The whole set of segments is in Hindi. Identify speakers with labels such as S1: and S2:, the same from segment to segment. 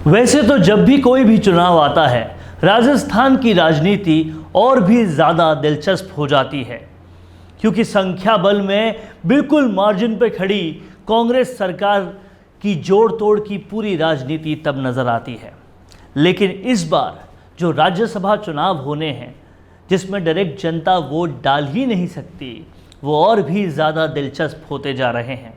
S1: वैसे तो जब भी कोई भी चुनाव आता है, राजस्थान की राजनीति और भी ज़्यादा दिलचस्प हो जाती है, क्योंकि संख्या बल में बिल्कुल मार्जिन पर खड़ी कांग्रेस सरकार की जोड़ तोड़ की पूरी राजनीति तब नज़र आती है। लेकिन इस बार जो राज्यसभा चुनाव होने हैं, जिसमें डायरेक्ट जनता वोट डाल ही नहीं सकती, वो और भी ज़्यादा दिलचस्प होते जा रहे हैं।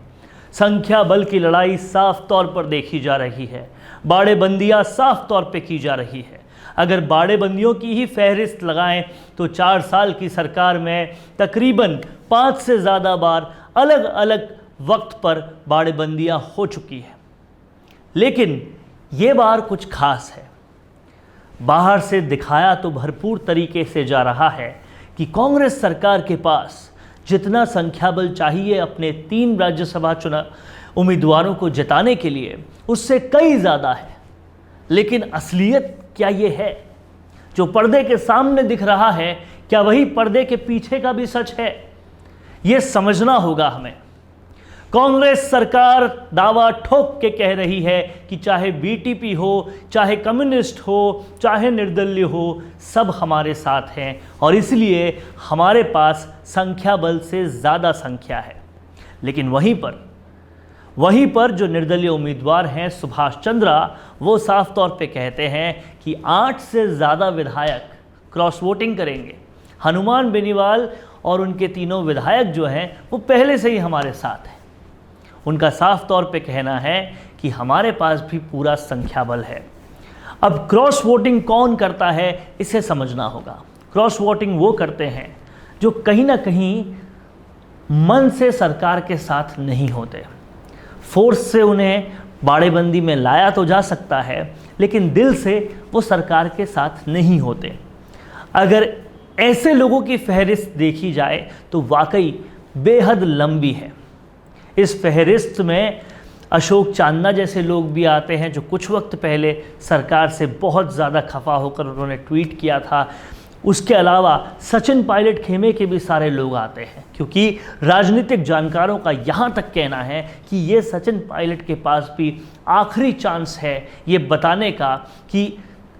S1: संख्या बल की लड़ाई साफ तौर पर देखी जा रही है, बाड़ेबंदियाँ साफ तौर पे की जा रही है। अगर बाड़ेबंदियों की ही फहरिस्त लगाएं तो 4 साल की सरकार में तकरीबन 5 से ज़्यादा बार अलग अलग वक्त पर बाड़ेबंदियाँ हो चुकी हैं। लेकिन ये बार कुछ खास है। बाहर से दिखाया तो भरपूर तरीके से जा रहा है कि कांग्रेस सरकार के पास जितना संख्या बल चाहिए अपने 3 राज्यसभा चुनाव उम्मीदवारों को जिताने के लिए, उससे कई ज़्यादा है। लेकिन असलियत क्या ये है? जो पर्दे के सामने दिख रहा है, क्या वही पर्दे के पीछे का भी सच है? ये समझना होगा हमें। कांग्रेस सरकार दावा ठोक के कह रही है कि चाहे बीटीपी हो, चाहे कम्युनिस्ट हो, चाहे निर्दलीय हो, सब हमारे साथ हैं और इसलिए हमारे पास संख्या बल से ज़्यादा संख्या है। लेकिन वहीं पर जो निर्दलीय उम्मीदवार हैं सुभाष चंद्रा, वो साफ तौर पे कहते हैं कि 8 से ज़्यादा विधायक क्रॉस वोटिंग करेंगे। हनुमान बेनीवाल और उनके तीनों विधायक जो हैं वो पहले से ही हमारे साथ हैं। उनका साफ तौर पे कहना है कि हमारे पास भी पूरा संख्या बल है। अब क्रॉस वोटिंग कौन करता है, इसे समझना होगा। क्रॉस वोटिंग वो करते हैं जो कहीं ना कहीं मन से सरकार के साथ नहीं होते। फोर्स से उन्हें बाड़ेबंदी में लाया तो जा सकता है, लेकिन दिल से वो सरकार के साथ नहीं होते। अगर ऐसे लोगों की फहरिस्त देखी जाए तो वाकई बेहद लंबी है। इस फहरिस्त में अशोक चांदना जैसे लोग भी आते हैं, जो कुछ वक्त पहले सरकार से बहुत ज़्यादा खफा होकर उन्होंने ट्वीट किया था। उसके अलावा सचिन पायलट खेमे के भी सारे लोग आते हैं, क्योंकि राजनीतिक जानकारों का यहाँ तक कहना है कि ये सचिन पायलट के पास भी आखिरी चांस है ये बताने का कि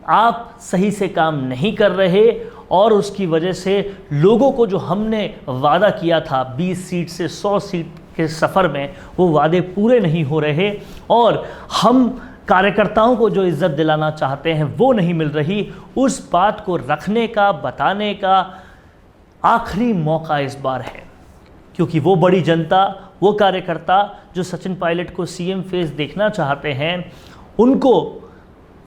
S1: आप सही से काम नहीं कर रहे और उसकी वजह से लोगों को जो हमने वादा किया था 20 सीट से 100 सीट के सफ़र में, वो वादे पूरे नहीं हो रहे और हम कार्यकर्ताओं को जो इज्जत दिलाना चाहते हैं वो नहीं मिल रही। उस बात को रखने का, बताने का आखिरी मौका इस बार है, क्योंकि वो बड़ी जनता, वो कार्यकर्ता जो सचिन पायलट को सीएम फेस देखना चाहते हैं, उनको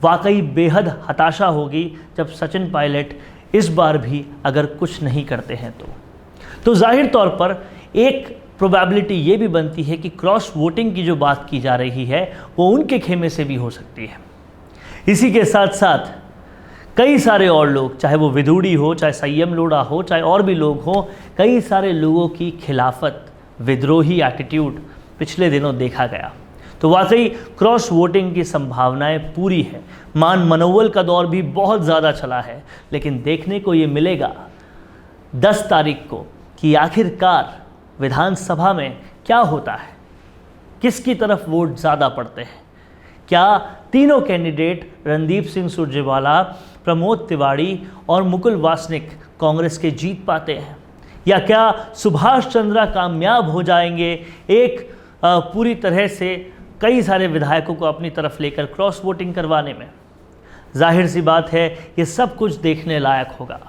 S1: वाकई बेहद हताशा होगी जब सचिन पायलट इस बार भी अगर कुछ नहीं करते हैं तो जाहिर तौर पर एक प्रोबेबिलिटी ये भी बनती है कि क्रॉस वोटिंग की जो बात की जा रही है वो उनके खेमे से भी हो सकती है। इसी के साथ साथ कई सारे और लोग, चाहे वो विदुड़ी हो, चाहे संयम लोढ़ा हो, चाहे और भी लोग हों, कई सारे लोगों की खिलाफत, विद्रोही एटीट्यूड पिछले दिनों देखा गया। तो वाकई क्रॉस वोटिंग की संभावनाएं पूरी है। मान मनोवल का दौर भी बहुत ज़्यादा चला है, लेकिन देखने को ये मिलेगा 10 तारीख को कि आखिरकार विधानसभा में क्या होता है, किसकी तरफ वोट ज़्यादा पड़ते हैं। क्या तीनों कैंडिडेट रणदीप सिंह सुरजेवाला, प्रमोद तिवारी और मुकुल वासनिक कांग्रेस के जीत पाते हैं, या क्या सुभाष चंद्रा कामयाब हो जाएंगे एक पूरी तरह से कई सारे विधायकों को अपनी तरफ लेकर क्रॉस वोटिंग करवाने में। जाहिर सी बात है ये सब कुछ देखने लायक होगा,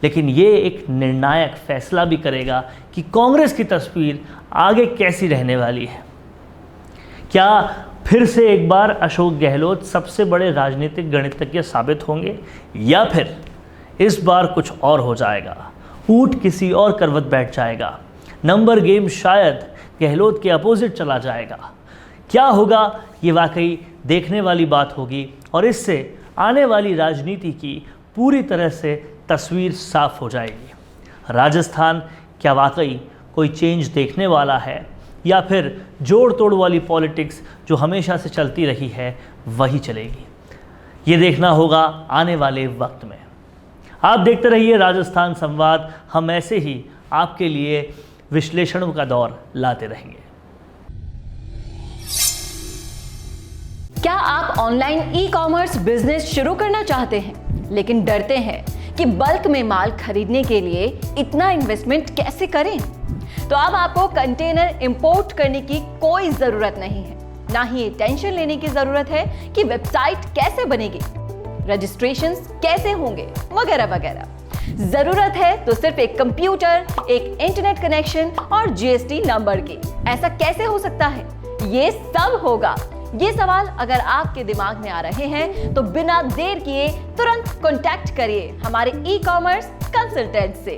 S1: लेकिन ये एक निर्णायक फैसला भी करेगा कि कांग्रेस की तस्वीर आगे कैसी रहने वाली है। क्या फिर से एक बार अशोक गहलोत सबसे बड़े राजनीतिक गणितज्ञ साबित होंगे, या फिर इस बार कुछ और हो जाएगा, ऊंट किसी और करवट बैठ जाएगा, नंबर गेम शायद गहलोत के अपोजिट चला जाएगा। क्या होगा ये वाकई देखने वाली बात होगी और इससे आने वाली राजनीति की पूरी तरह से तस्वीर साफ हो जाएगी। राजस्थान क्या वाकई कोई चेंज देखने वाला है, या फिर जोड़ तोड़ वाली पॉलिटिक्स जो हमेशा से चलती रही है वही चलेगी? ये देखना होगा आने वाले वक्त में। आप देखते रहिए राजस्थान संवाद। हम ऐसे ही आपके लिए विश्लेषणों का दौर लाते रहेंगे।
S2: क्या आप आप ऑनलाइन ई कॉमर्स बिजनेस शुरू करना चाहते हैं लेकिन डरते हैं कि बल्क में माल खरीदने के लिए इतना इन्वेस्टमेंट कैसे करें, तो अब आपको कंटेनर इंपोर्ट करने की कोई जरूरत नहीं है। ना ही ये टेंशन लेने की जरूरत है कि वेबसाइट कैसे बनेगी, रजिस्ट्रेशंस कैसे होंगे, वगैरह वगैरह। जरूरत है तो सिर्फ एक कंप्यूटर, एक इंटरनेट कनेक्शन और जीएसटी नंबर की। ऐसा कैसे हो सकता है? ये सब होगा। ये सवाल अगर आपके दिमाग में आ रहे हैं तो बिना देर किए तुरंत कॉन्टैक्ट करिए हमारे ई कॉमर्स कंसल्टेंट से।